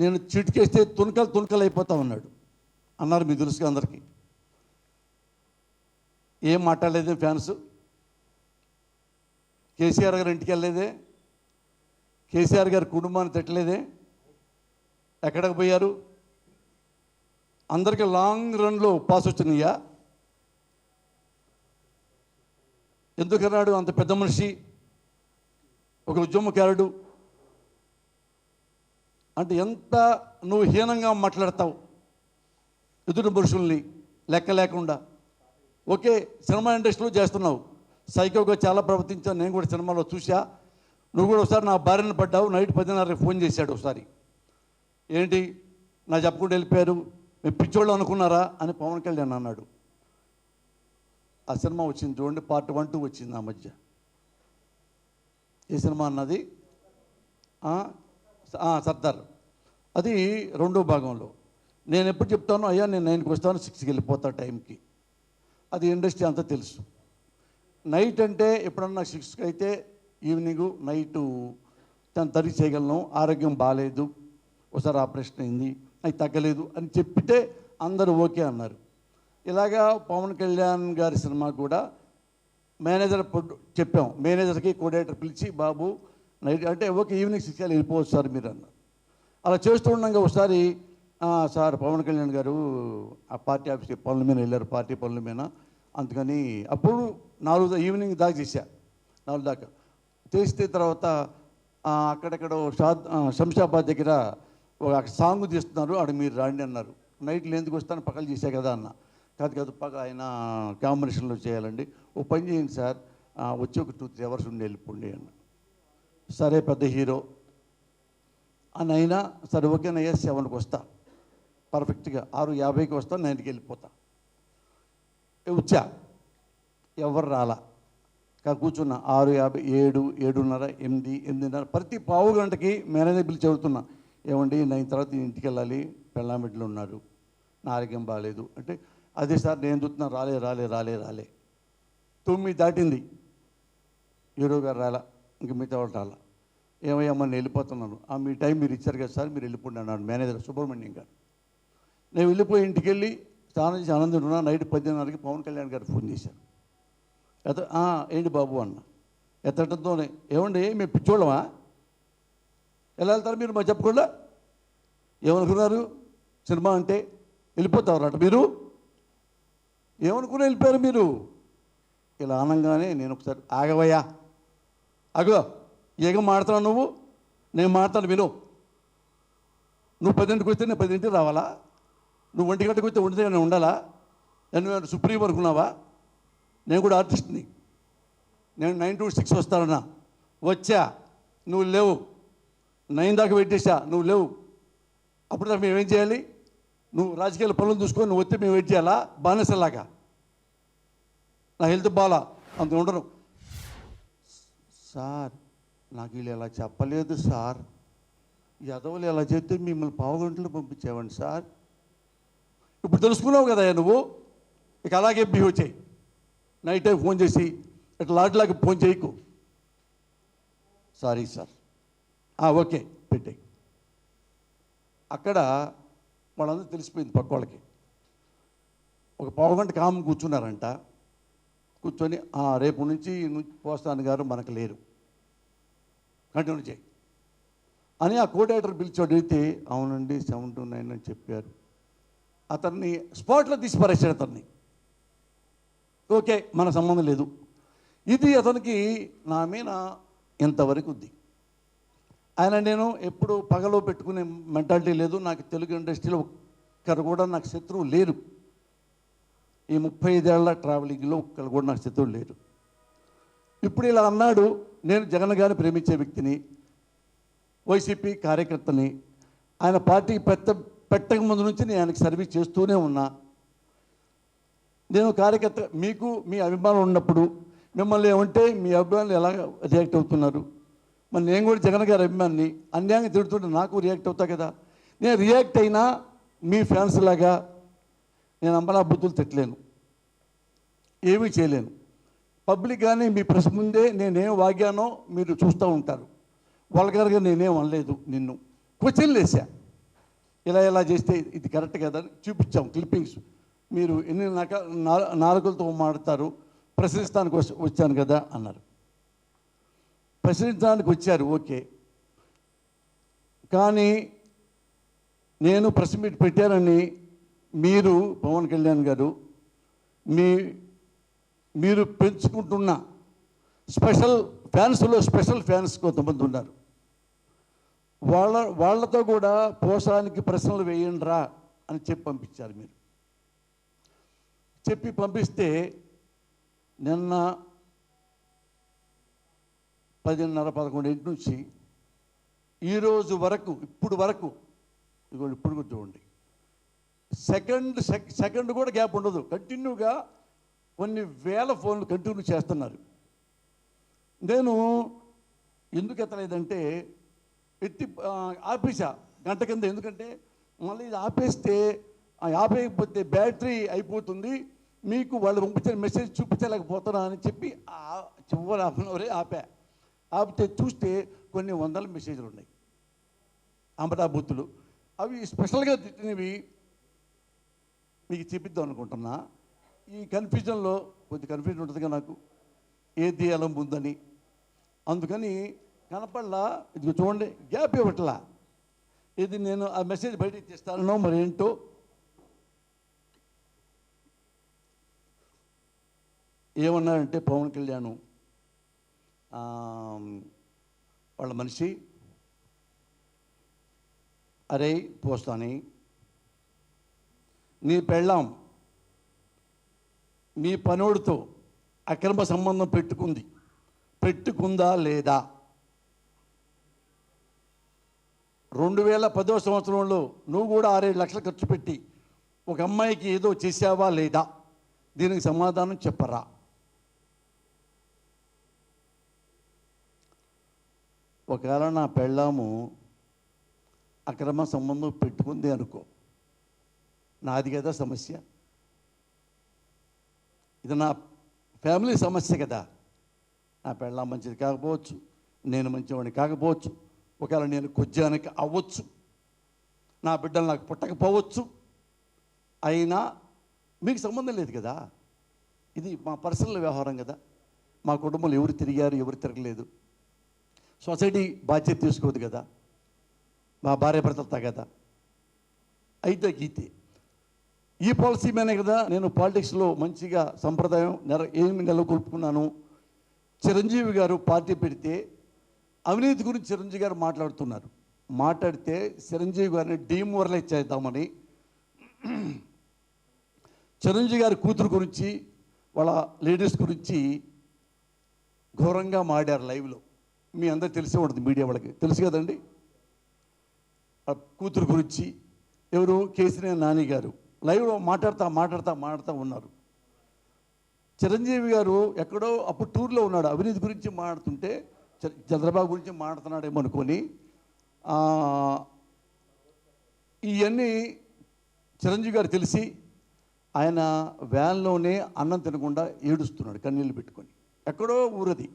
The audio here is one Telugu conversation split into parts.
నేను చిటికేస్తే తునకలు అయిపోతా ఉన్నాడు అన్నారు. మీ తెలుసుగా అందరికీ. ఏం మాట్లాడలేదే ఫ్యాన్స్. కేసీఆర్ గారు ఇంటికి వెళ్ళలేదే, కేసీఆర్ గారి కుటుంబాన్ని తిట్టలేదే, ఎక్కడికి పోయారు? అందరికీ లాంగ్ రన్లో పాస్ వచ్చినాయా? ఎందుకన్నాడు అంత పెద్ద మనిషి, ఒక ఉద్యమకారుడు అంటే ఎంత నువ్వు హీనంగా మాట్లాడతావు ఎదుటి మనుషుల్ని లెక్క లేకుండా. ఓకే, సినిమా ఇండస్ట్రీలో చేస్తున్నావు, సైకోగా చాలా ప్రవర్తించావు, నేను కూడా సినిమాలో చూసా. నువ్వు కూడా ఒకసారి నా భార్యను పడ్డావు, నైట్ 10:30 ఫోన్ చేశాడు ఒకసారి. ఏంటి నా చెప్పకుండా వెళ్ళిపోయారు, మేము పిచ్చోళ్ళు అనుకున్నారా అని పవన్ కళ్యాణ్ అన్నాడు. ఆ సినిమా వచ్చింది చూడండి, పార్ట్ 1, 2 వచ్చింది ఆ మధ్య. ఏ సినిమా అన్నది? సర్దార్. అది 2వ భాగంలో. నేను ఎప్పుడు చెప్తాను, అయ్యా నేను 9కి వస్తాను, 6కి వెళ్ళిపోతా టైంకి. అది ఇండస్ట్రీ అంతా తెలుసు. నైట్ అంటే ఎప్పుడన్నా 6కి అయితే ఈవినింగ్ నైటు 10:30 చేయగలను. ఆరోగ్యం బాగాలేదు, ఒకసారి ఆపరేషన్ అయింది, అది తగ్గలేదు అని చెప్పితే అందరూ ఓకే అన్నారు. ఇలాగా పవన్ కళ్యాణ్ గారి సినిమా కూడా మేనేజర్ చెప్పాం, మేనేజర్కి కోఆర్డినేటర్ పిలిచి బాబు నైట్ అంటే ఓకే ఈవినింగ్ 6 వెళ్ళిపోవచ్చు సార్ మీరు అన్నారు. అలా చేస్తూ ఉండగా ఒకసారి సార్ పవన్ కళ్యాణ్ గారు ఆ పార్టీ ఆఫీస్కి పనుల మీద వెళ్ళారు, పార్టీ పనుల మీద, అందుకని అప్పుడు 4 ఈవినింగ్ దాకా చేశా, 4 దాకా చేస్తే తర్వాత అక్కడెక్కడో శంషాబాద్ దగ్గర ఒక సాంగ్ తీస్తున్నారు, ఆడ మీరు రాండి అన్నారు. నైట్లో ఎందుకు వస్తాను, పక్కలు చేశా కదా అన్న. కాదు పక్క ఆయన కాంబినేషన్లో చేయాలండి, ఓ పని చేయండి సార్, వచ్చి ఒక 2-3 అవర్స్ ఉండి వెళ్ళిపోండి అన్న. సరే పెద్ద హీరో అని అయినా సరే ఓకేనయ్యా 7కి వస్తా, పర్ఫెక్ట్గా 6:50కి వస్తాను, 9కి వెళ్ళిపోతా. వచ్చా, ఎవరు రాలా, కూర్చున్నా. 6:50, 7, 7:30, 8, 8:30 ప్రతి పావు గంటకి మేనేజర్ పిలిచి చెబుతున్నా, ఏమండి 9 తర్వాత ఇంటికి వెళ్ళాలి, పెళ్ళామిట్లో ఉన్నారు, నా ఆరోగ్యం బాగాలేదు అంటే, అదే సార్ నేను చూస్తున్నా, రాలే 9 దాటింది, హీరో గారు రాలా, ఇంక మిగతా వాళ్ళు రాలా. ఏమయ్యా నేను వెళ్ళిపోతున్నాను. మీ టైం మీరు ఇచ్చారు కదా సార్, మీరు వెళ్ళిపోండి అన్నాడు మేనేజర్ సుబ్రహ్మణ్యం గారు. నేను వెళ్ళిపోయి ఇంటికి వెళ్ళి స్నానం చేసి ఆనందం ఉన్నా. నైట్ 10:30కి పవన్ కళ్యాణ్ గారు ఫోన్ చేశారు. ఏంటి బాబు అన్న. ఎత్తడంతోనే ఏమండి మేము పిచ్చోళ్ళమా, ఎలా వెళ్తారు మీరు మా చెప్పకుండా, ఏమనుకున్నారు సినిమా అంటే వెళ్ళిపోతారట మీరు, ఏమనుకుని వెళ్ళిపోయారు మీరు. ఇలా అనగానే నేను ఒకసారి ఆగవయ్యా, అగో ఏగ మాడుతున్నావు నువ్వు, నేను మాడతాను విను. నువ్వు 10ంటికి వస్తే నేను 10ంటికి రావాలా, నువ్వు 1 గంటకు వస్తే 1 నేను ఉండాలా, నేను సుప్రీం అనుకున్నావా? నేను కూడా ఆర్టిస్ట్ని, నేను 9 to 6 వస్తానన్నా, వచ్చా నువ్వు లేవు, 9 దాకా వెయిట్ చేశా నువ్వు లేవు. అప్పుడు దాకా మేమేం చేయాలి? నువ్వు రాజకీయాల పనులు చూసుకొని నువ్వు వస్తే మేము వెయిట్ చేయాలా బానిసలాగా? నా హెల్త్ బాగా అంత ఉండను సార్, నాకు వీళ్ళు ఎలా చెప్పలేదు సార్, యదవులు ఎలా చెప్తే మిమ్మల్ని పావుగంటలు పంపించేవాడిని సార్. ఇప్పుడు తెలుసుకున్నావు కదా నువ్వు, ఇక అలాగే బిహేవ్ చేయి. నైట్ టైం ఫోన్ చేసి ఇట్లా లాట్లాగా ఫోన్ చేయకు. సారీ సార్, ఓకే పెట్టాయి. అక్కడ వాళ్ళందరూ తెలిసిపోయింది పక్క వాళ్ళకి. ఒక పావుగంట కామ్ కూర్చున్నారంట. కూర్చొని రేపు నుంచి పోస్తాను గారు మనకు లేరు, కంటిన్యూ చేయి అని ఆ కోఆర్డినేటర్ పిలిచి అడిగితే అవునండి 7 to 9 అని చెప్పారు. అతన్ని స్పాట్లో తీసి పరేసాడు అతన్ని. ఓకే మన సంబంధం లేదు. ఇది అతనికి నా మీద ఇంతవరకు ఉంది. ఆయన నేను ఎప్పుడు పగలో పెట్టుకునే మెంటాలిటీ లేదు నాకు. తెలుగు ఇండస్ట్రీలో ఒక్కరు కూడా నాకు శత్రువు లేరు. ఈ 35 ఏళ్ల ట్రావెలింగ్లో ఒక్కరు కూడా నాకు శత్రువు లేరు. ఇప్పుడు ఇలా అన్నాడు. నేను జగన్ గారిని ప్రేమించే వ్యక్తిని, వైసీపీ కార్యకర్తని. ఆయన పార్టీ పెట్టక ముందు నుంచి నేను ఆయనకి సర్వీస్ చేస్తూనే ఉన్నా. నేను కార్యకర్త, మీకు మీ అభిమానులు ఉన్నప్పుడు మిమ్మల్ని ఏమంటే మీ అభిమానులు ఎలా రియాక్ట్ అవుతున్నారు? మరి నేను కూడా జగన్ గారి అభిమానిని, అన్యాయంగా తిడుతుంటే నాకు రియాక్ట్ అవుతా కదా. నేను రియాక్ట్ అయినా మీ ఫ్యాన్స్ లాగా నేను అమ్మలా బుద్ధులు తిట్టలేను, ఏమీ చేయలేను. పబ్లిక్ కానీ మీ ప్రెస్ ముందే నేనేం వాగానో మీరు చూస్తూ ఉంటారు. వల్గర్గా నేనేం అనలేదు, నిన్ను క్వశ్చన్లు వేసా. ఇలా చేస్తే ఇది కరెక్ట్ కదా అని చూపించాం క్లిప్పింగ్స్. మీరు ఎన్ని నాలుగులతో మాట్లాడతారు, ప్రశ్నిస్తానికి వచ్చాను కదా అన్నారు. ప్రశ్నించడానికి వచ్చారు, ఓకే. కానీ నేను ప్రెస్ మీట్ పెట్టానని మీరు పవన్ కళ్యాణ్ గారు మీరు పెంచుకుంటున్న స్పెషల్ ఫ్యాన్స్ కొంతమంది ఉన్నారు. వాళ్ళతో కూడా పోసానికి ప్రశ్నలు వేయండిరా అని చెప్పి పంపించారు. మీరు చెప్పి పంపిస్తే నిన్న 10:30-11 నుంచి ఈరోజు వరకు ఇప్పుడు కూడా చూడండి, సెకండ్ కూడా గ్యాప్ ఉండదు. కంటిన్యూగా కొన్ని వేల ఫోన్లు కంటిన్యూ చేస్తున్నారు. నేను ఎందుకు ఎత్తలేదంటే ఆపేసా గంట కింద. ఎందుకంటే మళ్ళీ ఇది ఆపేస్తే ఆపేయకపోతే బ్యాటరీ అయిపోతుంది, మీకు వాళ్ళు పంపించిన మెసేజ్ చూపించలేకపోతున్నా అని చెప్పి చివరి హాఫ్ అన్ అవరే ఆపితే చూస్తే కొన్ని వందల మెసేజ్లు ఉన్నాయి, అమరాబూతులు. అవి స్పెషల్గా తిట్టినవి మీకు చెప్పిద్దాం అనుకుంటున్నా. ఈ కన్ఫ్యూజన్లో కొద్ది కన్ఫ్యూజన్ ఉంటుందిగా నాకు, ఏది ఎలా ఉందని. అందుకని కనపడలా. ఇది చూడండి, గ్యాప్ ఇవ్వట్లా. ఇది నేను ఆ మెసేజ్ బయటకు తీస్తానో మరి ఏంటో. ఏమన్నారంటే పవన్ కళ్యాణ్ వాళ్ళ మనిషి, అరే పోస్తాని, నీ పెళ్ళాం మీ పనోడితో అక్రమ సంబంధం పెట్టుకుందా లేదా? 2010వ సంవత్సరంలో నువ్వు కూడా 6-7 లక్షలు ఖర్చు పెట్టి ఒక అమ్మాయికి ఏదో చేసావా లేదా? దీనికి సమాధానం చెప్పరా? ఒకవేళ నా పెళ్ళాము అక్రమ సంబంధం పెట్టుకుంది అనుకో, నాది కదా సమస్య, ఇది నా ఫ్యామిలీ సమస్య కదా. నా పెళ్ళాం మంచిది కాకపోవచ్చు, నేను మంచివాడిని కాకపోవచ్చు, ఒకవేళ నేను కొజ్జానికి అవ్వచ్చు, నా బిడ్డలు నాకు పుట్టకపోవచ్చు, అయినా మీకు సంబంధం లేదు కదా. ఇది మా పర్సనల్ వ్యవహారం కదా. మా కుటుంబంలో ఎవరు తిరిగారు, ఎవరు తిరగలేదు, సొసైటీ బాధ్యత తీసుకోదు కదా, మా భార్య భర్తలతో కదా. అయితే గీతే ఈ పాలసీ మీదే కదా నేను పాలిటిక్స్లో మంచిగా సంప్రదాయం ఏమి నెలకొల్పుకున్నాను. చిరంజీవి గారు పార్టీ పెడితే అవినీతి గురించి చిరంజీవి గారు మాట్లాడితే చిరంజీవి గారిని డీమోరలైజ్ చేద్దామని చిరంజీవి గారి కూతురు గురించి, వాళ్ళ లేడీస్ గురించి ఘోరంగా మాడారు లైవ్లో. మీ అందరూ తెలిసే ఉంటుంది, మీడియా వాళ్ళకి తెలుసు కదండి. కూతురు గురించి ఎవరు, కేసీఆర్ నాని గారు లైవ్లో మాట్లాడుతూ ఉన్నారు. చిరంజీవి గారు ఎక్కడో అప్పుడు టూర్లో ఉన్నాడు, అవినీతి గురించి మాట్లాడుతుంటే చంద్రబాబు గురించి మాట్లాడుతున్నాడేమో అనుకొని ఇవన్నీ చిరంజీవి గారు తెలిసి ఆయన వ్యాన్లోనే అన్నం తినకుండా ఏడుస్తున్నాడు కన్నీళ్ళు పెట్టుకొని. ఎక్కడో ఊరది.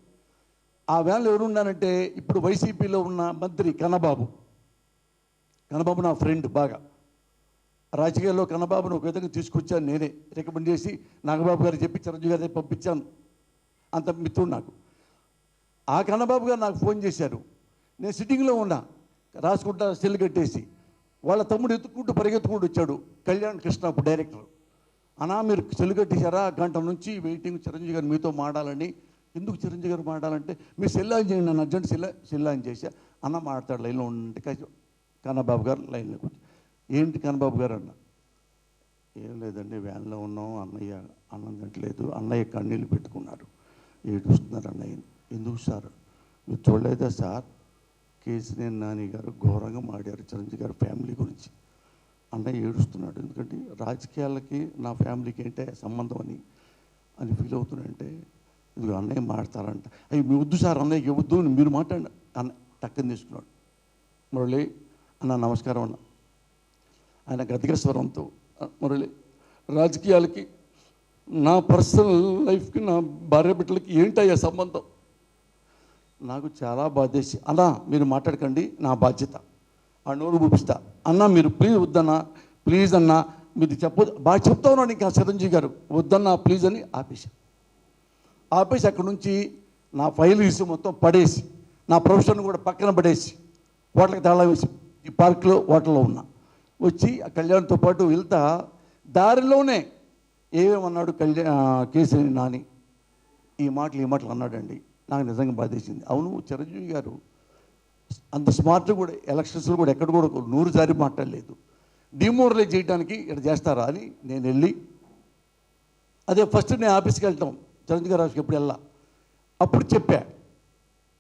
ఆ వ్యాన్లో ఎవరున్నారంటే ఇప్పుడు వైసీపీలో ఉన్న మంత్రి కన్నబాబు నా ఫ్రెండ్, బాగా రాజకీయాల్లో కన్నబాబును ఒక విధంగా తీసుకొచ్చాను, నేనే రికమెండ్ చేసి నాగబాబు గారు చెప్పి చిరంజీవి గారి పంపించాను, అంత మిత్రుడు నాకు. ఆ కన్నబాబు గారు నాకు ఫోన్ చేశారు. నేను సిట్టింగ్లో ఉన్నా, రాసుకుంటా సెల్ కట్టేసి. వాళ్ళ తమ్ముడు పరిగెత్తుకుంటూ వచ్చాడు, కళ్యాణ్ కృష్ణ అప్పుడు డైరెక్టర్. అన్నా మీరు సెల్ కట్టేశారా? గంట నుంచి వెయిటింగ్, చిరంజీవి గారు మీతో మాట్లాడాలని. ఎందుకు చిరంజీవి గారు మాట్లాడాలంటే మీరు సెల్ ఆన్ చేయండి, నన్ను అర్జెంట్ సెల్ ఆన్ చేశా. అన్న మాట్లాడు లైన్లో ఉంటే కన్నబాబు గారు లైన్లో కూర్చో. ఏంటి కన్నబాబు గారు అన్న? ఏం లేదండి, వ్యాన్లో ఉన్నాం, అన్నయ్య అన్నం తింటలేదు, అన్నయ్య కన్నీళ్ళు పెట్టుకున్నారు, ఏడుస్తున్నారు అన్నయ్య. ఎందుకు సార్? మీరు చూడలేదా సార్, కేసీఆర్ నాని గారు ఘోరంగా మాడారు చిరంజీవి గారి ఫ్యామిలీ గురించి. అన్నయ్య ఏడుస్తున్నాడు, ఎందుకంటే రాజకీయాలకి నా ఫ్యామిలీకి ఏంటే సంబంధం అని ఫీల్ అవుతున్నాడంటే, ఇదిగో అన్నయ్య మాడతారంట. అయ్యి మీ వద్దు సార్, అన్నయ్యకి ఇవ్వద్దు, మీరు మాట్లాడండి అన్న. టక్కని తీసుకున్నాడు. మురళి అన్న నమస్కారం అన్న. ఆయన గద్దిక స్వరంతో, మురళి రాజకీయాలకి నా పర్సనల్ లైఫ్కి నా భార్య బిడ్డలకి ఏంటయ్యా సంబంధం? నాకు చాలా బాధేసి, అన్నా మీరు మాట్లాడకండి, నా బాధ్యత. ఆ నోరు చూపిస్తా, అన్న మీరు ప్లీజ్ వద్దన్నా, ప్లీజ్ అన్నా మీరు బాగా చెప్తా ఉన్నాడు. ఇంకా చిరంజీవి గారు వద్దన్నా ప్లీజ్ అని ఆపేసి అక్కడి నుంచి నా ఫైల్ తీసి మొత్తం పడేసి, నా ప్రొఫెషన్ కూడా పక్కన పడేసి, హోటల్కి తాళం వేసి ఈ పార్క్లో హోటల్లో ఉన్నా. వచ్చి ఆ కళ్యాణ్తో పాటు వెళ్తా దారిలోనే ఏమేమన్నాడు కేసీఆర్ నాని ఈ మాటలు అన్నాడండి. నాకు నిజంగా బాధేసింది. అవును, చిరంజీవి గారు అంత స్మార్ట్ కూడా ఎలక్షన్స్లో కూడా ఎక్కడ కూడా 100 సారి మాట్లాడలేదు. డిమోరలైజ్ చేయడానికి ఇక్కడ చేస్తారా అని నేను వెళ్ళి, అదే ఫస్ట్ నేను ఆఫీస్కి వెళ్తాం చిరంజీవి గారు ఆఫీస్కి ఎప్పుడు వెళ్ళా, అప్పుడు చెప్పా,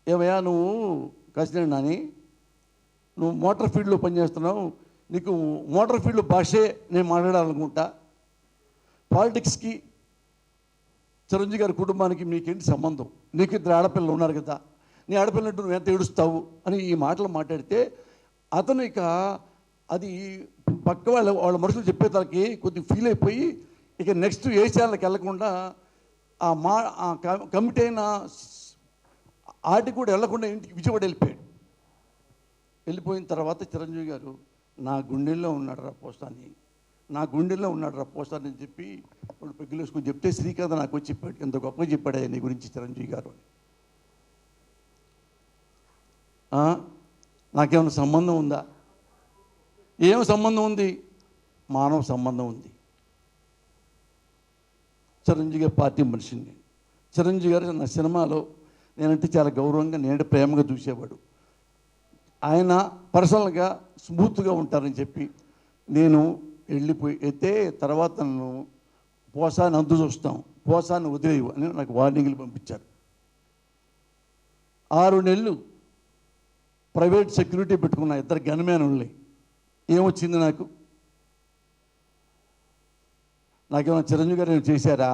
ఏమయ్యా నువ్వు కాసినాడు నాని, నువ్వు మోటార్ ఫీల్డ్లో పనిచేస్తున్నావు, నీకు మోటార్ ఫీల్డ్ భాషే నేను మాట్లాడాలనుకుంటా, పాలిటిక్స్కి చిరంజీవి గారి కుటుంబానికి మీకేంటి సంబంధం, నీకు 2 ఆడపిల్లలు ఉన్నారు కదా, నీ ఆడపిల్లంటూ నువ్వు ఎంత ఏడుస్తావు అని ఈ మాటలు మాట్లాడితే అతను ఇక అది పక్క వాళ్ళ మనుషులు చెప్పేదానికి కొద్దిగా ఫీల్ అయిపోయి ఇక నెక్స్ట్ ఏ ఛానల్కి వెళ్ళకుండా ఆ కమిటీ అయిన ఆటికి కూడా వెళ్ళకుండా ఇంటికి విజయవాడ వెళ్ళిపోయిన తర్వాత చిరంజీవి గారు నా గుండెల్లో ఉన్నాడు రా పోస్తాన్ని, నా గుండెల్లో ఉన్నాడు రా పోస్తాన్ని అని చెప్పి వాళ్ళు పెగ్గులేసుకొని చెప్తే శ్రీకాంత్ నాకు వచ్చి చెప్పాడు, ఎంత గొప్పగా చెప్పాడు నీ గురించి చిరంజీవి గారు అని. నాకేమైనా సంబంధం ఉందా? ఏం సంబంధం ఉంది? మానవ సంబంధం ఉంది. చిరంజీవి గారి పార్టీ మనిషిని. చిరంజీవి గారు నా సినిమాలో నేనంటే చాలా గౌరవంగా నేను ప్రేమగా చూసేవాడు. ఆయన పర్సనల్గా స్మూత్గా ఉంటారని చెప్పి నేను వెళ్ళిపోయి అయితే తర్వాత నన్ను పోసాన్ని అందు చూస్తాం, పోసాన్ని వదిలేవు అని నాకు వార్నింగ్లు పంపించారు. 6 నెలలు ప్రైవేట్ సెక్యూరిటీ పెట్టుకున్న 2 గన్మ్యాన్లని. ఏమొచ్చింది నాకేమైనా చిరంజీవి గారు ఏమైనా చేశారా?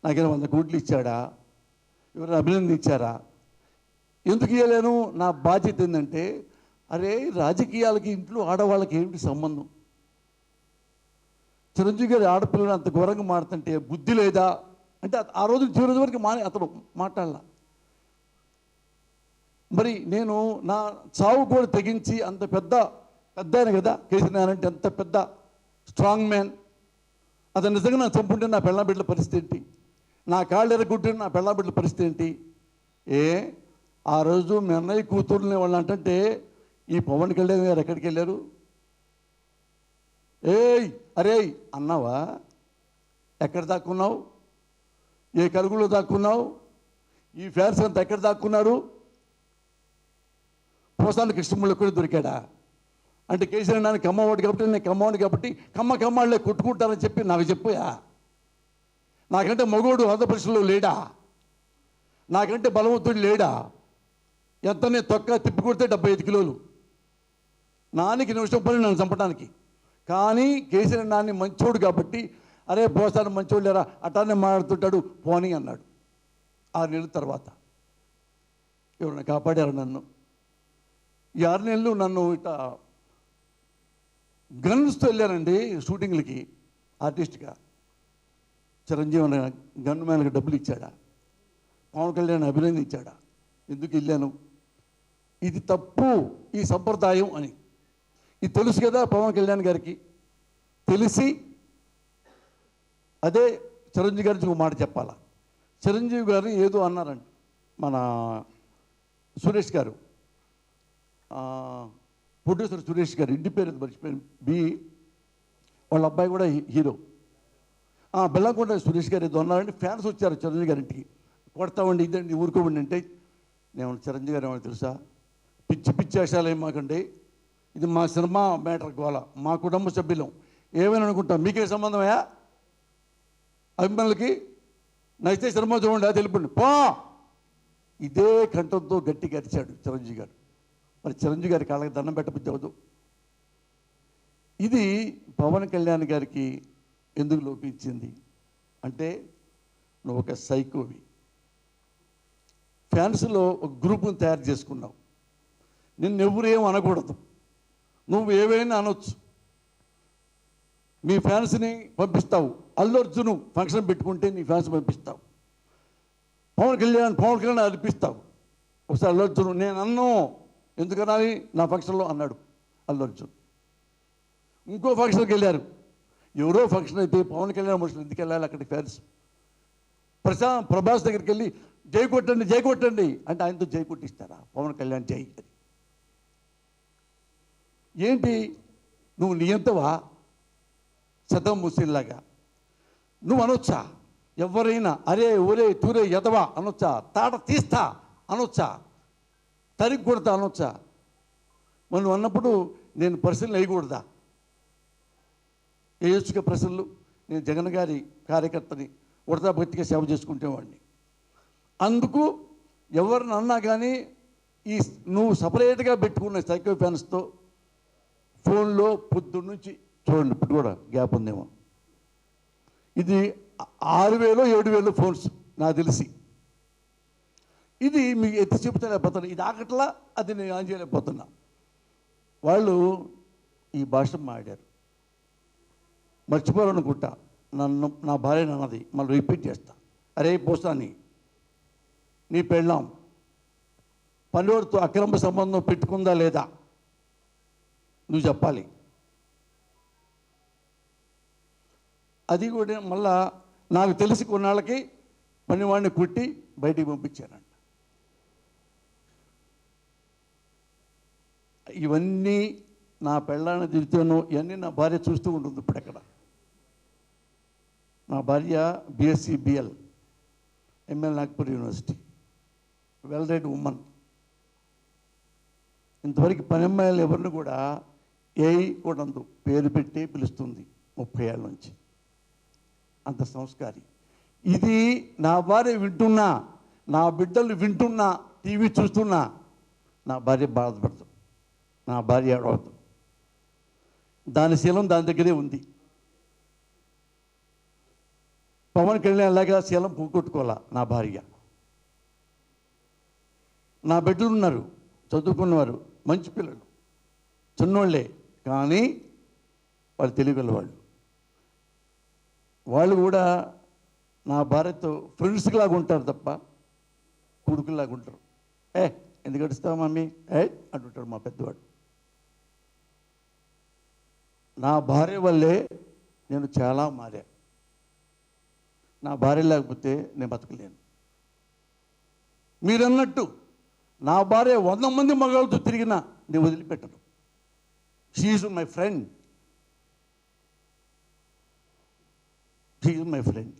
నాకేమైనా 100 కోట్లు ఇచ్చాడా? ఎవరైనా అభినందించారా? ఎందుకు ఇవ్వలేను? నా బాధ్యత ఏంటంటే, అరే రాజకీయాలకి ఇంట్లో ఆడవాళ్ళకి ఏమిటి సంబంధం? చిరంజీవి గారి ఆడపిల్లలు అంత ఘోరంగా మాడుతుంటే బుద్ధి లేదా అంటే ఆ రోజు చివరి రోజు వరకు అతను మాట్లాడాల. మరి నేను నా చావు కూడా తెగించి అంత పెద్ద ఆయన కదా కేసీఆర్ అంటే, అంత పెద్ద స్ట్రాంగ్ మ్యాన్, అతను నిజంగా నాకు చంపుంటే నా పెళ్ళాం బిడ్డల పరిస్థితి ఏంటి? నా కాళ్ళు ఎరగొట్టే నా పెళ్ళాం బిడ్డల పరిస్థితి ఏంటి? ఆ రోజు మీ అన్నయ్య కూతుర్ని వాళ్ళు అంటే ఈ పవన్ కళ్యాణ్ గారు ఎక్కడికి వెళ్ళారు? అరే అన్నావా? ఎక్కడ దాక్కున్నావు? ఏ కలుగులో దాక్కున్నావు? ఈ ఫ్యాన్స్ అంతా ఎక్కడ దాక్కున్నారు? పోసాన్ని కృష్ణముళ్ళు కూడా దొరికాడా? అంటే కేసీఆర్ నాన్న కమ్మవాడు కాబట్టి నేను కమ్మవాడు కాబట్టి కమ్మవాళ్ళే కొట్టుకుంటారని చెప్పి నాకు చెప్పాయా? నాకంటే మగోడు ఆంధ్రప్రదేశ్లో లేడా? నాకంటే బలవంతుడు లేడా? ఎంతనే తొక్క తిప్పి కొడితే 75 కిలోలు. నానికి నిమిషం పని నన్ను చంపడానికి. కానీ కేసీఆర్ నాన్ని మంచోడు కాబట్టి అరే పోసాను మంచోడు లేరా అటానే మాట్లాడుతుంటాడు పోనీ అన్నాడు. 6 నెలల తర్వాత ఎవరైనా కాపాడారు నన్ను? ఈ 6 నెలలు నన్ను ఇట్లా గన్స్తో వెళ్ళానండి షూటింగ్లకి ఆర్టిస్ట్గా. చిరంజీవి గన్ మ్యాన్కి డబ్బులు ఇచ్చాడా? పవన్ కళ్యాణ్ అభినందించాడా? ఎందుకు వెళ్ళాను? ఇది తప్పు, ఈ సంప్రదాయం అని ఇది తెలుసు కదా పవన్ కళ్యాణ్ గారికి. తెలిసి అదే చిరంజీవి గారికి ఒక మాట చెప్పాలా. చిరంజీవి గారు ఏదో అన్నారండి మన సురేష్ గారు, ప్రొడ్యూసర్ సురేష్ గారు, ఇంటి పేరు మర్చిపోయాను, వాళ్ళ అబ్బాయి కూడా హీరో, బెల్లంకొండ సురేష్ గారు ఏదో అన్నారండి. ఫ్యాన్స్ వచ్చారు చిరంజీవి గారింటికి, కొడతామండి ఇదండి ఊరుకోమండి అంటే, నేను చిరంజీవి గారు ఏమన్నా తెలుసా, పిచ్చి వేషాలు ఏం మాకండి, ఇది మా సినిమా మ్యాటర్ గోల, మా కుటుంబ సభ్యులం ఏమైనా అనుకుంటాం, మీకే సంబంధమయ్యా? అభిమానులకి నచ్చితే సినిమా చూడండి అది తెలిపండి పో. ఇదే కంఠంతో గట్టిగా అరిచాడు చిరంజీవి గారు. మరి చిరంజీవి గారి కాళ్ళకి దండం పెట్టబుద్ధి అవ్వదు. ఇది పవన్ కళ్యాణ్ గారికి ఎందుకు లోపించింది అంటే, నువ్వు ఒక సైకోవి, ఫ్యాన్స్లో ఒక గ్రూప్ని తయారు చేసుకున్నావు. నిన్నెవరేం అనకూడదు, నువ్వు ఏవైనా అనొచ్చు. మీ ఫ్యాన్స్ని పంపిస్తావు. అల్లు అర్జున్ ఫంక్షన్ పెట్టుకుంటే నీ ఫ్యాన్స్ పంపిస్తావు. పవన్ కళ్యాణ్ అర్పిస్తావు. ఒకసారి అల్లు అర్జున్ నేను అన్నో ఎందుకనాలి నా ఫంక్షన్లో అన్నాడు అల్లు అర్జున్. ఇంకో ఫంక్షన్కి వెళ్ళారు, ఎవరో ఫంక్షన్ అయితే పవన్ కళ్యాణ్ మనుషులు ఎందుకు వెళ్ళాలి అక్కడికి ఫ్యాన్స్. ప్రభాస్ దగ్గరికి వెళ్ళి జై కొట్టండి జై కొట్టండి అంటే ఆయనతో జై కొట్టిస్తారా? పవన్ కళ్యాణ్ జై అది ఏంటి? నువ్వు నియంతవా సద్దం ముస్లింలాగా? నువ్వు అనొచ్చా? ఎవరైనా అరే ఒరే తూరే ఎదవా అనొచ్చా? తాట తీస్తా అనొచ్చా? తరిగి కొడతా అనొచ్చా? మరి నువ్వు అన్నప్పుడు నేను ప్రశ్నలు వేయకూడదా? వేయొచ్చుగా ప్రశ్నలు. నేను జగన్ గారి కార్యకర్తని, ఉడతా భక్తిగా సేవ చేసుకుంటేవాడిని. అందుకు ఎవరిని అన్నా కానీ ఈ నువ్వు సపరేట్గా పెట్టుకున్న సైకో ఫ్యాన్స్తో ఫోన్లో పొద్దున్న నుంచి చూడండి, ఇప్పుడు కూడా గ్యాప్ ఉందేమో, ఇది 6,000 7,000 ఫోన్స్ నాకు తెలిసి. ఇది మీకు ఎత్తి చెప్తలేకపోతున్నా, ఇది ఆకట్లా, అది నేను ఆన్ చేయలేకపోతున్నా. వాళ్ళు ఈ భాష మాట్లాడారు, మర్చిపోవాలనుకుంటా. నా భార్య అన్నది, మళ్ళీ రిపీట్ చేస్తా. అరే పోస్తాని, నీ పెళ్ళాం పనివాడితో అక్రమ సంబంధం పెట్టుకుందా లేదా నువ్వు చెప్పాలి. అది కూడా మళ్ళా నాకు తెలిసి కొన్నాళ్ళకి పనివాడిని కుట్టి బయటికి పంపించానంట. ఇవన్నీ నా పెళ్ళాన్ని తిరుగుతాను, ఇవన్నీ నా భార్య చూస్తూ ఉంటుంది. ఇప్పుడు ఎక్కడ నా భార్య BSc BL ML Nagpur university, well read women. ఇంతవరకు పని అమ్మాయిలు ఎవరిని కూడా కూడా అందు పేరు పెట్టి పిలుస్తుంది 30 ఏళ్ళ నుంచి. అంత సంస్కారి. ఇది నా భార్య వింటున్నా, నా బిడ్డలు వింటున్నా, టీవీ చూస్తున్నా, నా భార్య బాధపడదు, నా భార్య ఏడవద్దు. దాని శీలం దాని దగ్గరే ఉంది. పవన్ కళ్యాణ్ లాగా శీలం పోగొట్టుకోవాలా నా భార్య. నా బిడ్డలు ఉన్నారు, చదువుకున్నవారు, మంచి పిల్లలు, చిన్నోళ్ళే, కానీ వాళ్ళు తెలియగల వాళ్ళు కూడా నా భార్యతో ఫ్రెండ్స్కి లాగా ఉంటారు తప్ప కొడుకులాగా ఉంటారు. ఎందుకు అడుస్తావు మమ్మీ అంటుంటాడు మా పెద్దవాడు. నా భార్య వల్లే నేను చాలా మారా. నా భార్య లేకపోతే నేను బతకలేను. మీరన్నట్టు నా భార్య 100 మంది మగాళ్ళతో తిరిగినా నేను వదిలిపెట్టను. She is my friend, she is my friend.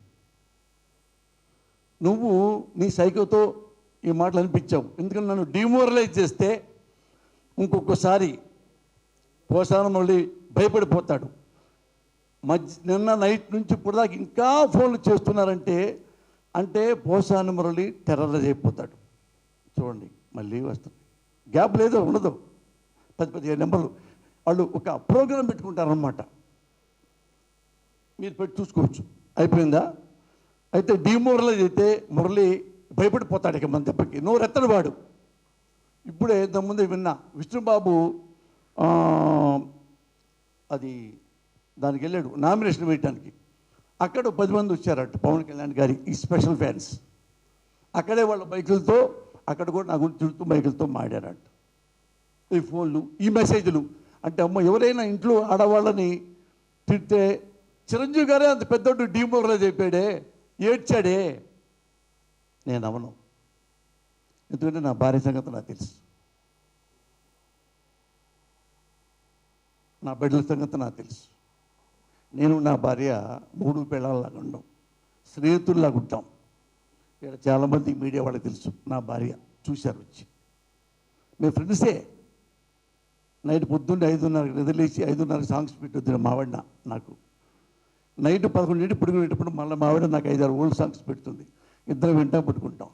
నువ్వు నీ సైకోతో ఈ మాటలు అనిపించావు, ఎందుకంటే నన్ను డిమోరలైజ్ చేస్తే ఇంకొకసారి పోసానం మళ్ళీ భయపడిపోతాడు. నిన్న నైట్ నుంచి ఇప్పుడు దాకా ఇంకా ఫోన్లు చేస్తున్నారంటే అంటే పోసాని మురళి టెర్రరైజ్ అయిపోతాడు. చూడండి మళ్ళీ వస్తుంది, గ్యాప్ లేదో ఉండదు. 10-15 నెంబర్లు వాళ్ళు ఒక ప్రోగ్రాం పెట్టుకుంటారనమాట, మీరు పెట్టి చూసుకోవచ్చు. అయిపోయిందా? అయితే డిమోరలైజ్ అయితే మురళి భయపడిపోతాడు. ఇక మన దెబ్బకి నోరెత్తడు వాడు. ఇప్పుడే ఇంతకుముందే విన్నా, విష్ణుబాబు అది దానికి వెళ్ళాడు నామినేషన్ వేయటానికి. అక్కడ 10 మంది వచ్చారట పవన్ కళ్యాణ్ గారి ఈ స్పెషల్ ఫ్యాన్స్. అక్కడే వాళ్ళ బైకులతో అక్కడ కూడా నా గురించి తిరుగుతూ బైకులతో మాట్లాడారంట. ఈ ఫోన్లు, ఈ మెసేజ్లు అంటే అమ్మ ఎవరైనా ఇంట్లో ఆడవాళ్ళని తిడితే చిరంజీవి గారే అంత పెద్దోడు డిమోరలైజ్ అయిపోయాడే, ఏడ్చాడే. నేను అవను, ఎందుకంటే నా భార్య సంగతి నాకు తెలుసు, నా బిడ్డల సంగతి నాకు తెలుసు. నేను నా భార్య 3 పిల్లల్లాగా ఉండం, స్నేహితుల్లాగా ఉంటాం. ఇక్కడ చాలామంది మీడియా వాళ్ళకి తెలుసు, నా భార్య చూశారు వచ్చి, మేము ఫ్రెండ్సే. నైట్ పొద్దున్నే 5:30 నిద్రలేసి 5:30 సాంగ్స్ పెట్టొద్దు మావాడిన నాకు. నైట్ 11 పడుకునేటప్పుడు మళ్ళీ మావిడ నాకు 5-6 ఓల్డ్ సాంగ్స్ పెడుతుంది, ఇద్దరు వింటాం పట్టుకుంటాం.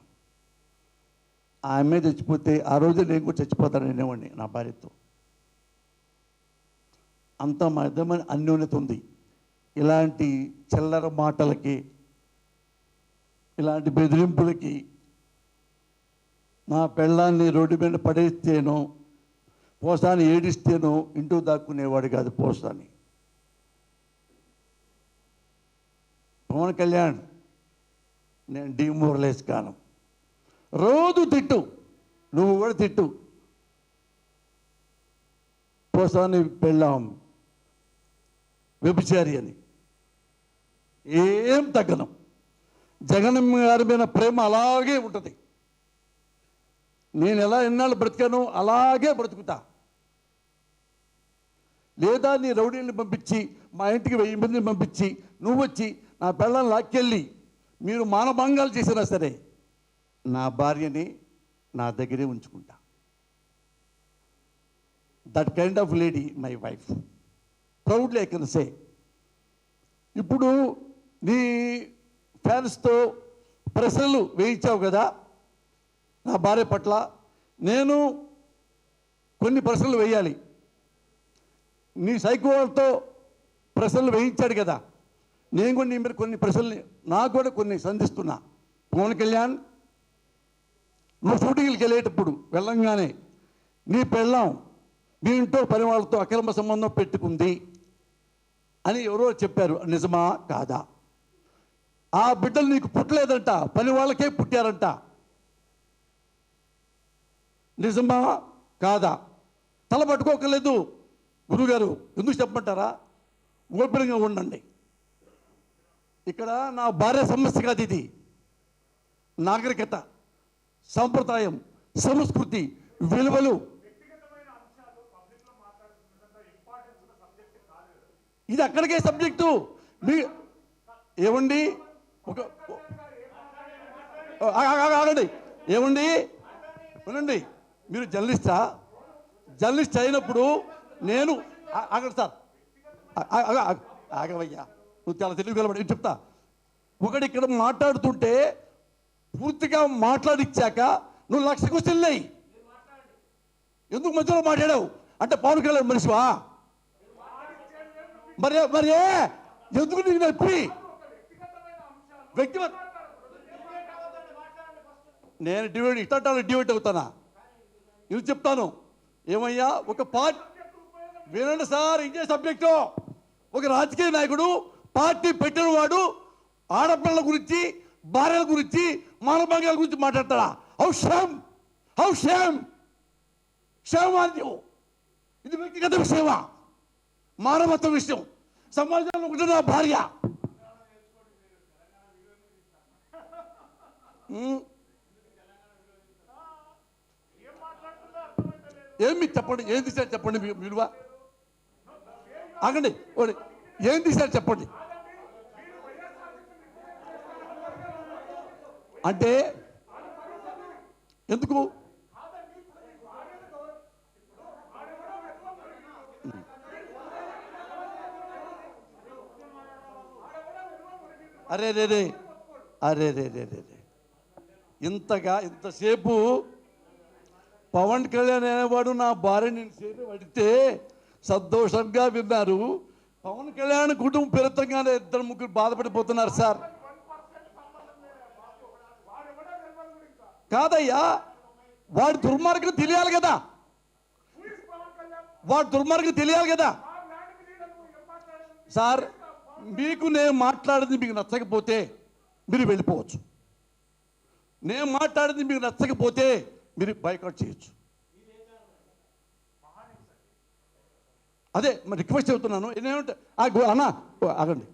ఆ అమ్మాయి చచ్చిపోతే ఆ రోజే నేను కూడా చచ్చిపోతాను అనేవాడిని నా భార్యతో. అంతా మా ఇద్దరి అన్యోన్యత ఉంది. ఇలాంటి చిల్లర మాటలకి, ఇలాంటి బెదిరింపులకి నా పెళ్ళాన్ని రోడ్డు మీద పడేస్తేనో, పోసాని ఏడిస్తేనో ఇంటూ దాక్కునేవాడు కాదు పోసాని. పవన్ కళ్యాణ్ నేను డిమోరలైజ్ కాను. రోజు తిట్టు, నువ్వు కూడా తిట్టు, పోసాని పెళ్ళాం వ్యభిచారి అని ఏం తగ్గను. జగనమ్మ గారి మీద ప్రేమ అలాగే ఉంటుంది. నేను ఎలా ఎన్నాళ్ళు బ్రతికాను అలాగే బ్రతుకుతా. లేదా నీ రౌడీని పంపించి మా ఇంటికి 1000 మందిని పంపించి నువ్వు వచ్చి నా పిల్లల్ని లాక్కెళ్ళి మీరు మానభంగాలు చేసినా సరే నా భార్యని నా దగ్గరే ఉంచుకుంటా. That kind of lady my wife, proudly I can say. ఇప్పుడు నీ ఫ్యాన్స్తో ప్రశ్నలు వేయించావు కదా నా భార్య పట్ల, నేను కొన్ని ప్రశ్నలు వేయాలి. నీ సైకోతో ప్రశ్నలు వేయించాడు కదా, నేను కూడా నీ మీద కొన్ని ప్రశ్నలు నాకు కూడా కొన్ని సంధిస్తున్నా. పవన్ కళ్యాణ్, నువ్వు షూటింగ్కి వెళ్ళేటప్పుడు వెళ్ళంగానే నీ పెళ్ళాం మీ ఇంట్లో పని వాళ్ళతో అక్రమ సంబంధం పెట్టుకుంది అని ఎవరో చెప్పారు, నిజమా కాదా? ఆ బిడ్డలు నీకు పుట్టలేదంట, పని వాళ్ళకే పుట్టారంట, నిజమా కాదా? తల పట్టుకోకలేదు గురుగారు, ఎందుకు చెప్పమంటారా? ఓపెన్గా ఉండండి. ఇక్కడ నా భార్య సమస్య కాదు, ఇది నాగరికత, సంప్రదాయం, సంస్కృతి, విలువలు. ఇది అక్కడికే సబ్జెక్టు. మీ ఏమండి ఒక ఆగండి, ఏమండి వినండి. మీరు జర్నలిస్ట్ అయినప్పుడు నేను ఆగండి సార్, ఆగవయ్యా, నువ్వు చాలా తెలివి కలబడి చెప్తా. ఒకటి ఇక్కడ మాట్లాడుతుంటే పూర్తిగా మాట్లాడిచ్చాక నువ్వు 1,00,000 క్వశ్చన్లు అయ్యి ఎందుకు మధ్యలో మాట్లాడావు అంటే పవన్ కళ్యాణ్ మనిషివా? మరి ఎందుకు నీకు నొప్పి? వ్యక్తిగత నేను డిబేట్ అవుతానా? ఇది చెప్తాను. ఏమయ్యా, ఒక వినండి సార్, ఇదే సబ్జెక్టు. ఒక రాజకీయ నాయకుడు పార్టీ పెట్టిన వాడు ఆడపిల్లల గురించి, భార్యల గురించి, మానభంగాల గురించి మాట్లాడతాడా? హౌ షేమ్ ఇది వ్యక్తిగత విషయమా? మానవత్వ విషయం. సమాజంలో ఉంటుంది నా భార్య. ఏమి చెప్పండి, ఏం తీశారు చెప్పండి విలువ. ఆగండి, ఏం తీశారు చెప్పండి. అంటే ఎందుకు? అరే రే రే అరే రే రే రే ఇంతసేపు పవన్ కళ్యాణ్ అనేవాడు నా భార్యని సేపు పడితే సంతోషంగా విన్నారు. పవన్ కళ్యాణ్ కుటుంబం పెరుగుతంగానే 2-3 బాధపడిపోతున్నారు సార్. కాదయ్యా, వాడి దుర్మార్గం తెలియాలి కదా, సార్. మీకు నేను మాట్లాడింది మీకు నచ్చకపోతే మీరు వెళ్ళిపోవచ్చు. నేను మాట్లాడింది మీకు నచ్చకపోతే మీరు బైకాట్ చేయొచ్చు. అదే మరి రిక్వెస్ట్ చెబుతున్నాను. ఏమంటే అన్న ఆగండి.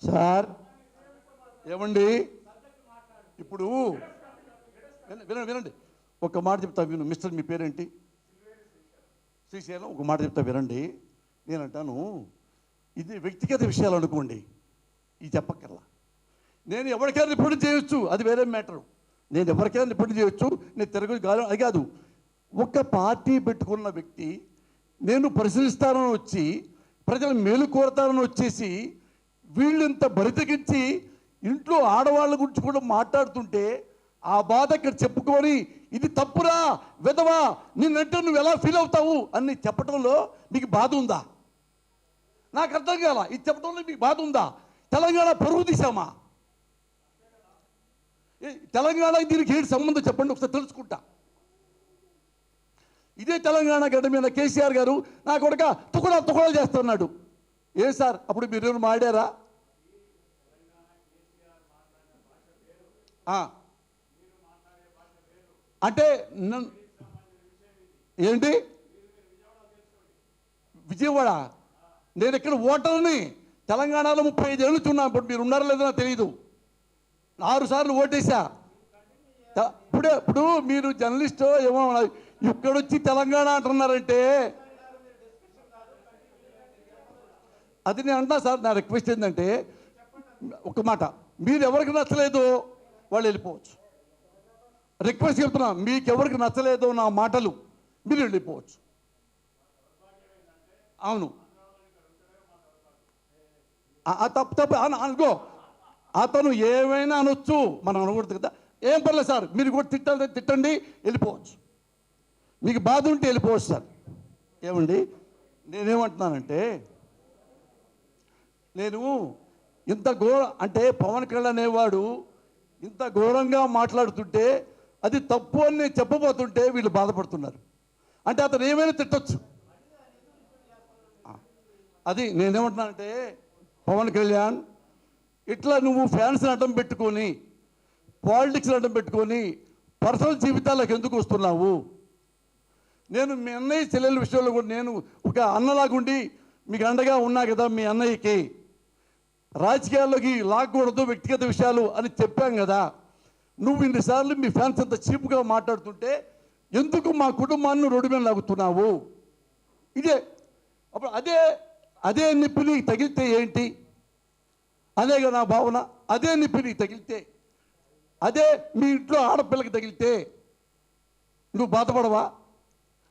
సార్ ఏమండి, ఇప్పుడు వినండి, ఒక మాట చెప్తా విను. మిస్టర్, మీ పేరేంటి? శ్రీశైలం. ఒక మాట చెప్తా వినండి. నేనంటాను, ఇది వ్యక్తిగత విషయాలు అనుకోండి, ఇది చెప్పక్కర్లా. నేను ఎవరికైనా రిపోర్ట్ చేయొచ్చు, అది వేరే మ్యాటరు. నేను ఎవరికైనా రిపోర్ట్ చేయొచ్చు, నేను తిరగదు అది కాదు. ఒక పార్టీ పెట్టుకున్న వ్యక్తి నేను పరిశీలిస్తానని వచ్చి ప్రజలు మేలు కోరతానని వచ్చేసి వీళ్ళు ఇంత బరితెగించి ఇంట్లో ఆడవాళ్ళ గురించి కూడా మాట్లాడుతుంటే ఆ బాధ ఇక్కడ చెప్పుకొని ఇది తప్పురా విధవా నిన్నంటే నువ్వు ఎలా ఫీల్ అవుతావు అని చెప్పడంలో మీకు బాధ ఉందా? నాకు అర్థం కాల. ఇది చెప్పడంలో మీకు బాధ ఉందా? తెలంగాణ పరువు తీసామా? తెలంగాణ దీనికి ఏంటి సంబంధం చెప్పండి, ఒకసారి తెలుసుకుంటా. ఇదే తెలంగాణ గడ్డ మీద కేసీఆర్ గారు నా కొడుక తుకడాలు చేస్తున్నాడు. ఏ సార్ అప్పుడు మీరు మాడారా? అంటే ఏంటి విజయవాడ? నేను ఇక్కడ ఓటర్ని. తెలంగాణలో 35 ఏళ్ళు చున్నా. ఇప్పుడు మీరు ఉన్నారో లేదో నాకు తెలియదు. 6 సార్లు ఓటేసా. ఇప్పుడు మీరు జర్నలిస్టు ఏమో ఇక్కడొచ్చి తెలంగాణ అంటున్నారంటే అది నేను అంటా సార్. నా రిక్వెస్ట్ ఏంటంటే ఒక మాట, మీరు ఎవరికి నచ్చలేదో వాళ్ళు వెళ్ళిపోవచ్చు. రిక్వెస్ట్ చెప్తున్నా, మీకు ఎవరికి నచ్చలేదో నా మాటలు మీరు వెళ్ళిపోవచ్చు. అవును, తప్పు అనుకో. అతను ఏమైనా అనొచ్చు, మనం అనకూడదు కదా. ఏం పర్లేదు సార్, మీరు కూడా తిట్టండి, వెళ్ళిపోవచ్చు. మీకు బాధ ఉంటే వెళ్ళిపోవచ్చు సార్. ఏమండి, నేనేమంటున్నానంటే నేను ఇంత అంటే పవన్ కళ్యాణ్ అనేవాడు ఇంత ఘోరంగా మాట్లాడుతుంటే అది తప్పు అని నేను చెప్పబోతుంటే వీళ్ళు బాధపడుతున్నారు. అంటే అతను ఏమైనా తిట్టొచ్చు. అది నేనేమంటున్నానంటే పవన్ కళ్యాణ్, ఇట్లా నువ్వు ఫ్యాన్స్ని అడ్డం పెట్టుకొని పాలిటిక్స్ని అడ్డం పెట్టుకొని పర్సనల్ జీవితాలకు ఎందుకు వస్తున్నావు? నేను మీ అన్నయ్య చెల్లెల విషయంలో కూడా నేను ఒక అన్నలాగుండి మీకు అండగా ఉన్నా కదా. మీ అన్నయ్యకి రాజకీయాల్లోకి లాగకూడదు వ్యక్తిగత విషయాలు అని చెప్పాం కదా. నువ్వు ఇన్నిసార్లు మీ ఫ్యాన్స్ అంత చీప్గా మాట్లాడుతుంటే ఎందుకు మా కుటుంబాన్ని రోడ్డు మీద లాగుతున్నావు? ఇదే అప్పుడు అదే నిప్పి నీకు తగిలితే ఏంటి అనేగా నా భావన. అదే నిప్పి నీకు తగిలితే, అదే మీ ఇంట్లో ఆడపిల్లకి తగిలితే నువ్వు బాధపడవా?